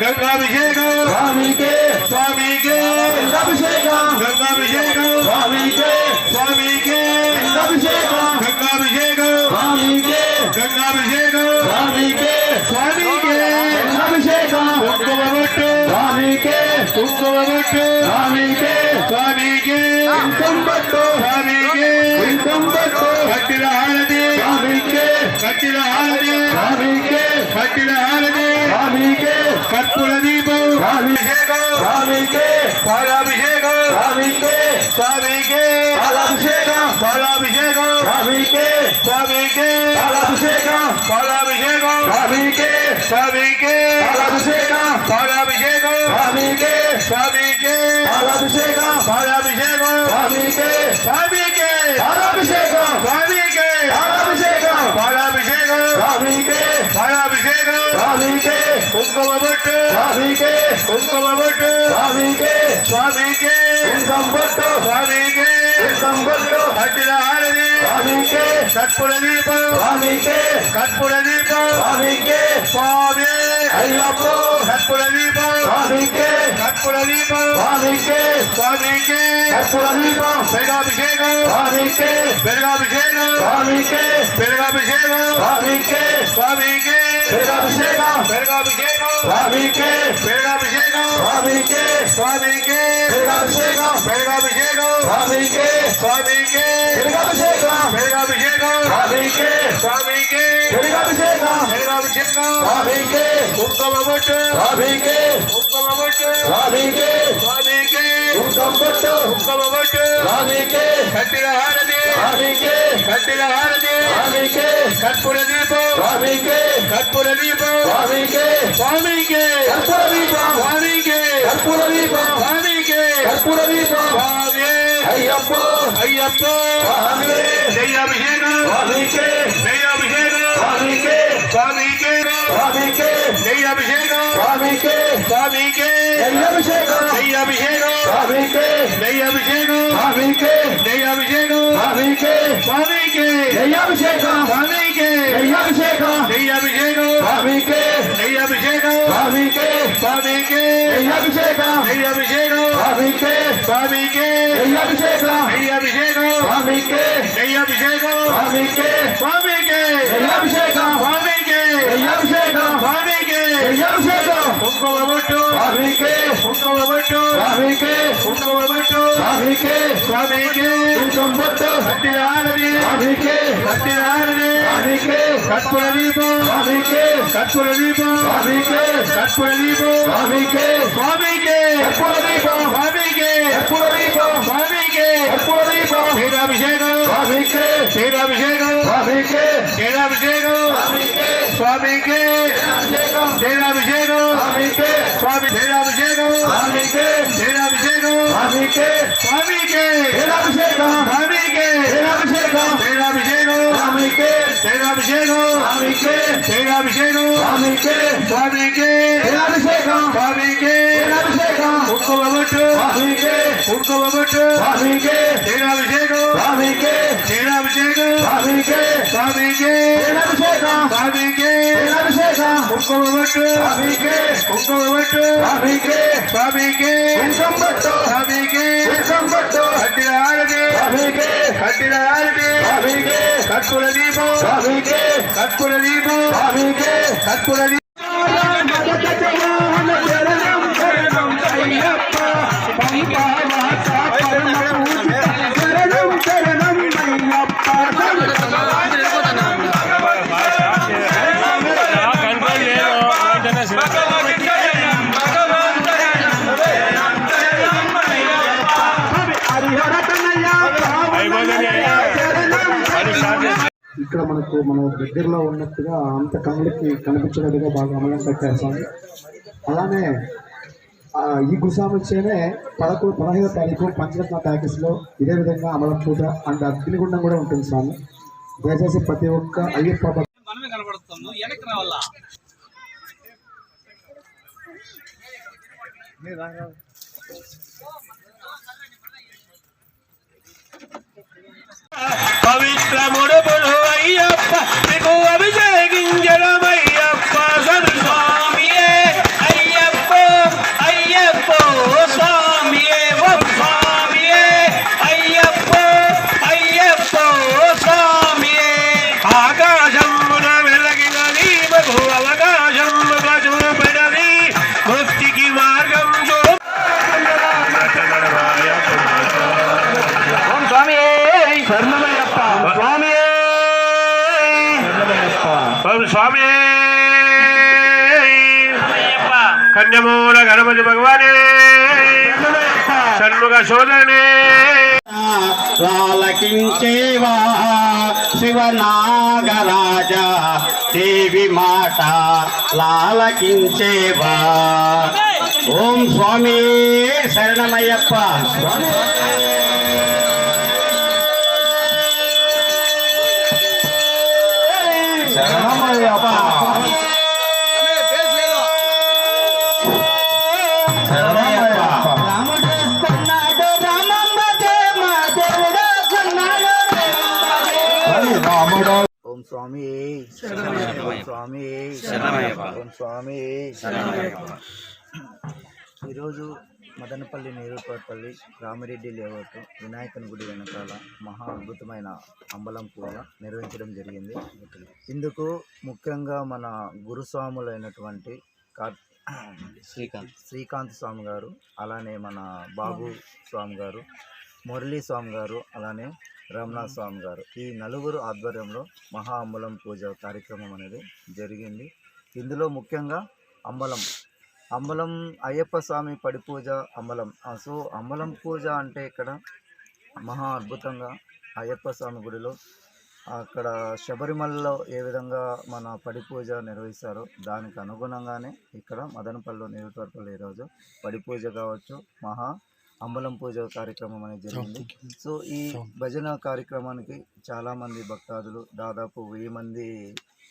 గంగాభిషేకం స్వామికే స్వామికే గంగాభిషేకం గంగాభిషేకం స్వామికే స్వామికే గంగాభిషేకం గంగాభిషేకం స్వామికే గంగాభిషేకం స్వామికే స్వామికే గంగాభిషేకం కుంకుమబొట్టు స్వామికే కుంకుమబొట్టు స్వామికే స్వామికే కుంకుమబొట్టు స్వామికే కుంకుమబొట్టు కట్టిన హారతి స్వామికే కట్టిన హారతి స్వామికే కట్టిన హారతి స్వామికే కర్పూర దీపం స్వామికే స్వామికే పాలాభిషేకం స్వామికే స్వామికే పాలాభిషేకం పాలాభిషేకం స్వామికే స్వామికే పాలాభిషేకం పాలాభిషేకం స్వామికే స్వామికే పాలాభిషేకం పాలాభిషేకం స్వామికే స్వామికే పాలాభిషేకం పాలాభిషేకం స్వామికే స్వామికే పాలాభిషేకం స్వామికే పాలాభిషేకం పాలాభిషేకం స్వామికే పాలాభిషేకం స్వామికే కుంకుమబొట్టు స్వామికే కుంకుమబొట్టు స్వామికే స్వామికే కుంకుమబొట్టు స్వామికే కుంకుమబొట్టు కట్టిన హారతి స్వామికే కర్పూర దీపం స్వామికే కర్పూర దీపం స్వామికే స్వామి అయ్యప్ప కర్పూర దీపం స్వామికే కర్పూర దీపం స్వామికే స్వామికే కర్పూర దీపం పెరుగాభిషేకం స్వామికే పెరుగాభిషేకం స్వామికే పెరుగాభిషేకం స్వామికే స్వామికే పెరుగాభిషేకం పెరుగాభిషేకం స్వామికే పెరుగాభిషేకం స్వామికే స్వామికే పెరుగాభిషేకం పెరుగాభిషేకం స్వామికే స్వామికే పెరుగాభిషేకం పెరుగాభిషేకం స్వామికే స్వామికే పెరుగాభిషేకం పెరుగాభిషేకం స్వామికే కుంకుమబొట్టు స్వామికే కుంకుమబొట్టు స్వామికే స్వామికే కుంకుమబొట్టు కుంకుమబొట్టు స్వామికే కట్టిన హారతి స్వామికే కట్టిన హారతి స్వామికే కర్పూర దీపం స్వామికే కర్పూర దీపం స్వామికే స్వామికే కర్పూర దీపం స్వామికే కర్పూర దీపం స్వామికే కర్పూర దీపం స్వామి అయ్యప్ప అయ్యప్ప స్వామి దయ్యాభిషేకం స్వామికే దయ్యాభిషేకం స్వామికే స్వామికే స్వామికే దయ్యాభిషేకం స్వామికే స్వామికే దయ్యాభిషేకం దయ్యాభిషేకం స్వామికే దయ్యాభిషేకం స్వామికే దయ్యాభిషేకం స్వామికే స్వామికే దయ్యాభిషేకం స్వామికే దయ్యాభిషేకం దయ్యాభిషేకం స్వామికే దయ్యాభిషేకం స్వామికే స్వామికే దయ్యాభిషేకం దయ్యాభిషేకం స్వామికే స్వామికే దయ్యాభిషేకం దయ్యాభిషేకం స్వామికే దయ్యాభిషేకం స్వామికే స్వామికే దయ్యాభిషేకం స్వామికే దయ్యాభిషేకం స్వామికే దయ్యాభిషేకం కుంకుమబొట్టు స్వామికే కుంకుమబొట్టు స్వామికే కుంకుమబొట్టు స్వామికే స్వామికే కుంకుమబొట్టు కట్టిన హారతి స్వామికే కట్టిన హారతి స్వామికే కర్పూర దీపం స్వామికే కర్పూర దీపం స్వామికే కర్పూర దీపం స్వామికే స్వామికే కర్పూర దీపం స్వామికే కర్పూర దీపం స్వామికే కర్పూర దీపం క్షీరాభిషేకం స్వామికే క్షీరాభిషేకం స్వామికే క్షీరాభిషేకం స్వామికే క్షీరాభిషేకం స్వామికే స్వామి క్షీరాభిషేకం స్వామికే క్షీరాభిషేకం స్వామికే స్వామికే క్షీరాభిషేకం స్వామికే క్షీరాభిషేకం క్షీరాభిషేకం స్వామికే క్షీరాభిషేకం స్వామికే క్షీరాభిషేకం స్వామికే స్వామికే క్షీరాభిషేకం స్వామికే క్షీరాభిషేకం కుంకుమబొట్టు స్వామికే కుంకుమబొట్టు స్వామికే క్షీరాభిషేకం స్వామికే క్షీరాభిషేకం స్వామికే స్వామికే క్షీరాభిషేకం స్వామికే క్షీరాభిషేకం కుంకుమబొట్టు స్వామికే కుంకుమబొట్టు స్వామికే స్వామికే కుంకుమబొట్టు స్వామికే కుంకుమబొట్టు కట్టిన హారతి స్వామికే కట్టిన హారతి స్వామికే కర్పూర దీపం స్వామికే కర్పూర దీపం స్వామికే కర్పూర దీపం ఇక్కడ మనకు మన దగ్గరలో ఉన్నట్టుగా అంత కళ్ళకి కనిపించినట్టుగా బాగా అమలం కట్టేస్తాం. అలానే ఈ గుసామొచ్చేనే 15వ తారీఖు పంచరత్న ప్యాకేజ్లో ఇదే విధంగా అమలం పూజ అండ్ అగ్నిగుండం కూడా ఉంటుంది స్వామి. దయచేసి ప్రతి ఒక్క అయ్యప్ప పవిత్ర ముడుపులు అయ్యప్ప నీకు అభిషేకించడం అయ్యప్ప స్వామియే అయ్యప్ప స్వామి కన్యమూల గణపతి భగవానే షణ్ముఖ సోదరనే లాలకించేవా శివనాగరాజ దేవి మాట లాలకించేవా. ఓం స్వామి శరణమయ్యప్ప. శరణమయ్యప్ప. రాముడొస్తున్నాడు రామమ్మ దేవ దేవుడొస్తున్నాడు. రాముడు ఓం స్వామి ఓం స్వామి ఓం స్వామి. ఈరోజు మదనపల్లి నేరుపల్లి రామిరెడ్డి లేఅవుట్ వినాయకుని గుడి వెనకాల మహా అద్భుతమైన అంబలం పూజ నిర్వహించడం జరిగింది. ఇందుకు ముఖ్యంగా మన గురుస్వాములైనటువంటి శ్రీకాంత్ స్వామి గారు, అలానే మన బాబు స్వామి గారు, మురళీ స్వామి గారు, అలానే రామనాథ్ స్వామి గారు, ఈ నలుగురు ఆధ్వర్యంలో మహా అంబలం పూజ కార్యక్రమం అనేది జరిగింది. ఇందులో ముఖ్యంగా అంబలం అయ్యప్ప స్వామి పడి పూజ అంబలం. సో అంబలం పూజ అంటే ఇక్కడ మహా అద్భుతంగా అయ్యప్ప స్వామి గుడిలో అక్కడ శబరిమలలో ఏ విధంగా మన పడి పూజ నిర్వహిస్తారో దానికి అనుగుణంగానే ఇక్కడ మదనపల్లిలో నియోజకవర్గంలో ఈరోజు పడి పూజ కావచ్చు, మహా అంబలం పూజ కార్యక్రమం అనేది జరిగింది. సో ఈ భజన కార్యక్రమానికి చాలామంది భక్తాదులు దాదాపు 1000 మంది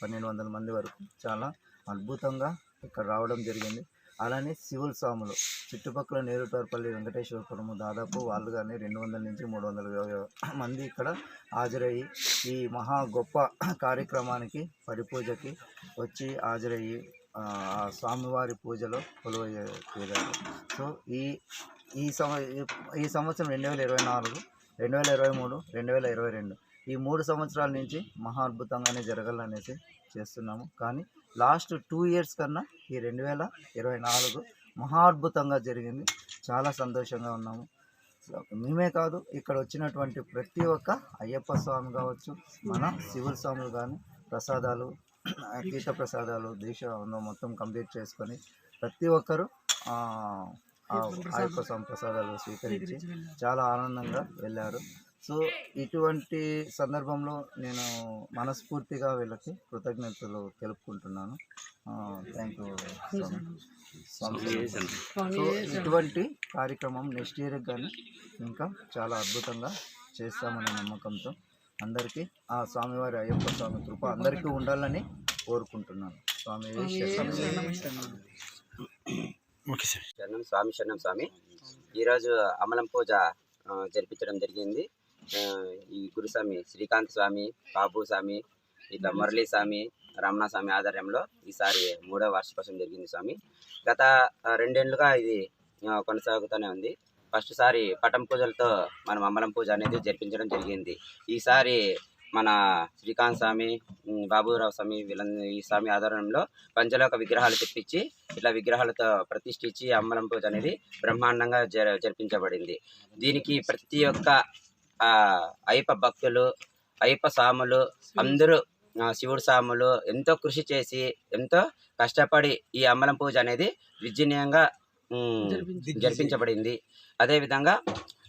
1200 మంది వరకు చాలా అద్భుతంగా ఇక్కడ రావడం జరిగింది. అలానే శివుల స్వాములు చుట్టుపక్కల నేరుటూరుపల్లి వెంకటేశ్వరపురము దాదాపు వాళ్ళు కానీ 200 నుంచి 300 మంది ఇక్కడ హాజరయ్యి ఈ మహా గొప్ప కార్యక్రమానికి పడి పూజకి వచ్చి హాజరయ్యి ఆ స్వామివారి పూజలో కొలువయ్యారు. సో ఈ సంవత్సరం 2024, 2023, 2022 ఈ 3 సంవత్సరాల నుంచి మహా అద్భుతంగానే జరగాలనేసి చేస్తున్నాము. కానీ లాస్ట్ 2 ఇయర్స్ కన్నా ఈ 2024 మహా అద్భుతంగా జరిగింది. చాలా సంతోషంగా ఉన్నాము. మేమే కాదు, ఇక్కడ వచ్చినటువంటి ప్రతి ఒక్క అయ్యప్ప స్వామి కావచ్చు, మన శివుల స్వాములు కానీ ప్రసాదాలు, తీర్థ ప్రసాదాలు దీక్ష మొత్తం కంప్లీట్ చేసుకొని ప్రతి ఒక్కరూ అయ్యప్ప స్వామి ప్రసాదాలు స్వీకరించి చాలా ఆనందంగా వెళ్ళారు. సో ఇటువంటి సందర్భంలో నేను మనస్ఫూర్తిగా వీళ్ళకి కృతజ్ఞతలు తెలుపుకుంటున్నాను. Thank you Swamy. సో ఇటువంటి కార్యక్రమం నెక్స్ట్ ఇయర్ కానీ ఇంకా చాలా అద్భుతంగా చేస్తామనే నమ్మకంతో అందరికీ ఆ స్వామివారి అయ్యప్ప స్వామి కృప అందరికీ ఉండాలని కోరుకుంటున్నాను. స్వామి శరణం స్వామి. ఈరోజు అమలం పూజ జరిపించడం జరిగింది. ఈ గురుస్వామి శ్రీకాంత్ స్వామి, బాబు స్వామి, ఇట్లా మురళీ స్వామి, రమణ స్వామి ఆధ్వర్యంలో ఈసారి 3వ వార్షికోత్సవం జరిగింది స్వామి. గత 2 ఏళ్ళుగా ఇది కొనసాగుతూనే ఉంది. ఫస్ట్ సారి పటం పూజలతో మనం అమలం పూజ అనేది జరిపించడం జరిగింది. ఈసారి మన శ్రీకాంత్ స్వామి, బాబురావు స్వామి వీళ్ళందరూ ఈ స్వామి ఆధ్వర్యంలో పంచలోక విగ్రహాలు తెప్పించి ఇట్లా విగ్రహాలతో ప్రతిష్ఠించి అమ్మలం పూజ అనేది బ్రహ్మాండంగా జరిపించబడింది. దీనికి ప్రతి ఒక్క అయ్యప్ప భక్తులు, అయ్యప్ప స్వాములు అందరూ, శివుడు స్వాములు ఎంతో కృషి చేసి ఎంతో కష్టపడి ఈ అమ్మలం పూజ అనేది విజయనీయంగా జరిపించబడింది. అదేవిధంగా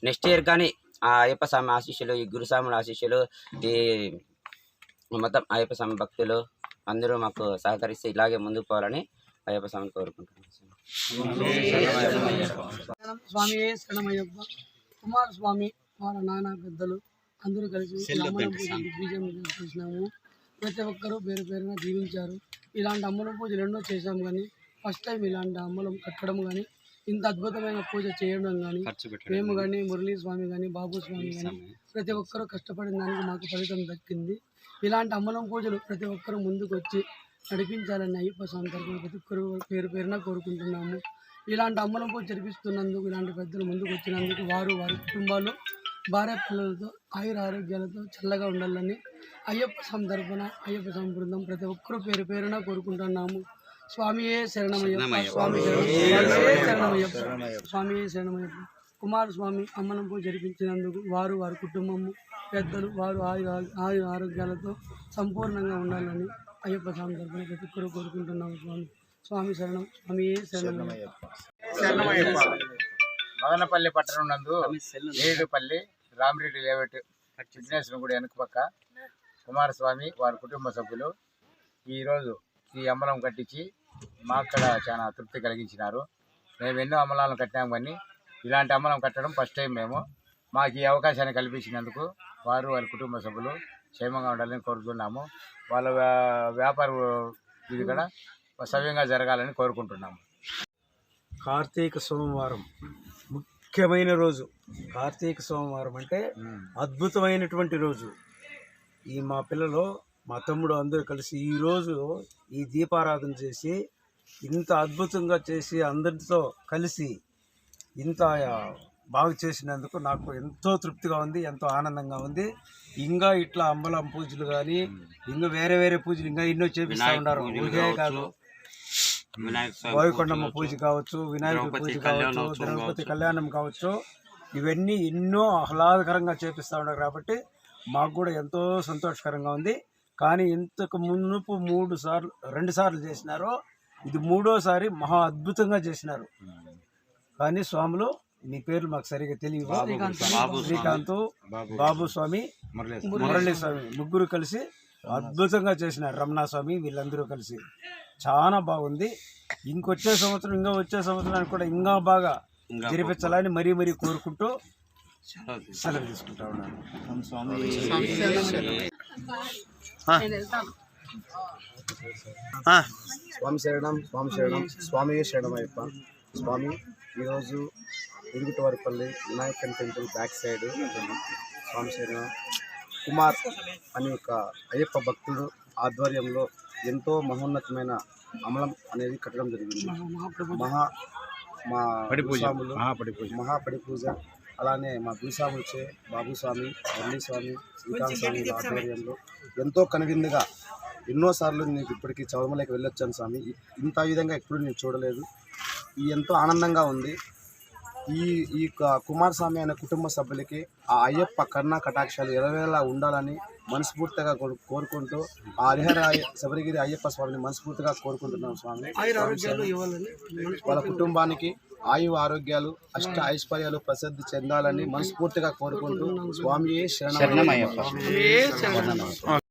నెక్స్ట్ ఇయర్ కానీ ఆ అయ్యప్ప స్వామి ఆశీస్సులు, ఈ గురుస్వాముల ఆశీస్సులు, ఈ మొత్తం అయ్యప్ప స్వామి భక్తులు అందరూ మాకు సహకరిస్తే ఇలాగే ముందుకు పోవాలని అయ్యప్ప స్వామిని కోరుకుంటున్నాను. స్వామి శరణమయ్యప్ప. కుమారస్వామి వాళ్ళ నాన్న పెద్దలు అందరూ కలిసి దిగ్విజయం చేసినాము. ప్రతి ఒక్కరూ పేరు పేరున జీవించారు. ఇలాంటి అమ్మలం పూజలు ఎన్నో చేశాము, కానీ ఫస్ట్ టైం ఇలాంటి అమ్మలం కట్టడం కానీ ఇంత అద్భుతమైన పూజ చేయడం కానీ మేము కానీ మురళీ స్వామి కానీ బాబు స్వామి కానీ ప్రతి ఒక్కరూ కష్టపడిన దానికి మాకు ఫలితం దక్కింది. ఇలాంటి అమ్మలం పూజలు ప్రతి ఒక్కరూ ముందుకు వచ్చి నడిపించాలని అయ్యప్ప స్వామి తరఫున ప్రతి ఒక్కరు పేరు పేరున కోరుకుంటున్నాము. ఇలాంటి అమ్మలం పూజ జరిపిస్తున్నందుకు, ఇలాంటి పెద్దలు ముందుకు వచ్చినందుకు వారు వారి కుటుంబాలు భార్య పిల్లలతో ఆయుర ఆరోగ్యాలతో చల్లగా ఉండాలని అయ్యప్ప స్వామి తరఫున అయ్యప్ప స్వామి బృందం ప్రతి ఒక్కరూ పేరు పేరున కోరుకుంటున్నాము. స్వామియే శరణమయ్యప్ప. స్వామి శరణమయ్యప్ప. స్వామియే శరణమయ్యప్ప. కుమారస్వామి అమ్మలం పూజ జరిపించినందుకు వారు వారి కుటుంబము పెద్దలు వారు ఆయుర ఆరోగ్యాలతో సంపూర్ణంగా ఉండాలని అయ్యప్ప స్వామి తరఫున ప్రతి ఒక్కరూ కోరుకుంటున్నాము. స్వామి స్వామి శరణం, స్వామి శరణం. మదనపల్లి పట్టణం నందు ఏడుపల్లి రామిరెడ్డి లేవట్ విఘ్నేశ్వరం గుడి వెనుక పక్క కుమారస్వామి వారి కుటుంబ సభ్యులు ఈరోజు ఈ అమ్మలం కట్టించి మాక్కడ చాలా తృప్తి కలిగించినారు. మేము ఎన్నో అమ్మలాలను కట్టినాం, కానీ ఇలాంటి అమ్మలం కట్టడం ఫస్ట్ టైం. మేము మాకు ఈ అవకాశాన్ని కల్పించినందుకు వారు వారి కుటుంబ సభ్యులు క్షేమంగా ఉండాలని కోరుతున్నాము. వాళ్ళ వ్యాపార ఇది కూడా సవ్యంగా జరగాలని కోరుకుంటున్నాము. కార్తీక సోమవారం ముఖ్యమైన రోజు. కార్తీక సోమవారం అంటే అద్భుతమైనటువంటి రోజు. ఈ మా పిల్లలు, మా తమ్ముడు అందరూ కలిసి ఈరోజు ఈ దీపారాధన చేసి ఇంత అద్భుతంగా చేసి అందరితో కలిసి ఇంత బాగా చేసినందుకు నాకు ఎంతో తృప్తిగా ఉంది, ఎంతో ఆనందంగా ఉంది. ఇంకా ఇట్లా అంబలం పూజలు కానీ ఇంకా వేరే వేరే పూజలు ఇంకా ఎన్నో చేపిస్తూ ఉన్నారు. ఇదే కాదు, వాయుకొండమ్మ పూజ కావచ్చు, వినాయకుడి పూజ కావచ్చు, ద్రౌపది కళ్యాణం కావచ్చు, ఇవన్నీ ఎన్నో ఆహ్లాదకరంగా చేపిస్తూ ఉన్నారు. కాబట్టి మాకు కూడా ఎంతో సంతోషకరంగా ఉంది. కానీ ఇంతకు మునుపు 2 సార్లు చేసినారు, ఇది 3వసారి మహా అద్భుతంగా చేసినారు. కానీ స్వాములు మీ పేర్లు మాకు సరిగా తెలియవు. శ్రీకాంత్, బాబు స్వామి, మురళీ స్వామి ముగ్గురు కలిసి అద్భుతంగా చేసినారు. రమణ స్వామి వీళ్ళందరూ కలిసి చాలా బాగుంది. వచ్చే సంవత్సరానికి కూడా ఇంకా బాగా జరిపించాలని మరీ కోరుకుంటూ సెలవు తీసుకుంటా ఉన్నాను. స్వామి శరణం, స్వామి శరణం, స్వామి శరణమయ్యప్ప. స్వామి ఈరోజు ఇరుగుటవారిపల్లి వినాయకన్ టెంపుల్ బ్యాక్ సైడ్ స్వామి శరణం కుమార్ అనే ఒక అయ్యప్ప భక్తుడు ఆధ్వర్యంలో ఎంతో మహోన్నతమైన అమలం అనేది కట్టడం జరిగింది. మహాపడి పూజ. అలానే మా గురుస్వాములచే బాబుస్వామి, మురళీస్వామి, శ్రీకాంత్ స్వామి ఆధ్వర్యంలో ఎంతో కనువిందుగా ఎన్నోసార్లు నేను ఇప్పటికీ చౌరమలకి వెళ్ళొచ్చాను స్వామి. ఇంత విధంగా ఎప్పుడు నేను చూడలేదు. ఎంతో ఆనందంగా ఉంది. ఈ కుమారస్వామి అనే కుటుంబ సభ్యులకి ఆ అయ్యప్ప కరుణా కటాక్షాలు ఎలవేలా ఉండాలని మనస్ఫూర్తిగా కోరుకుంటూ ఆ హరిహర శబరిగిరి అయ్యప్ప స్వామిని మనస్ఫూర్తిగా కోరుకుంటున్నాం స్వామి. వాళ్ళ కుటుంబానికి ఆయు ఆరోగ్యాలు, అష్ట ఐశ్వర్యాలు ప్రసిద్ధి చెందాలని మనస్ఫూర్తిగా కోరుకుంటూ స్వామియే శరణమయ్యప్ప.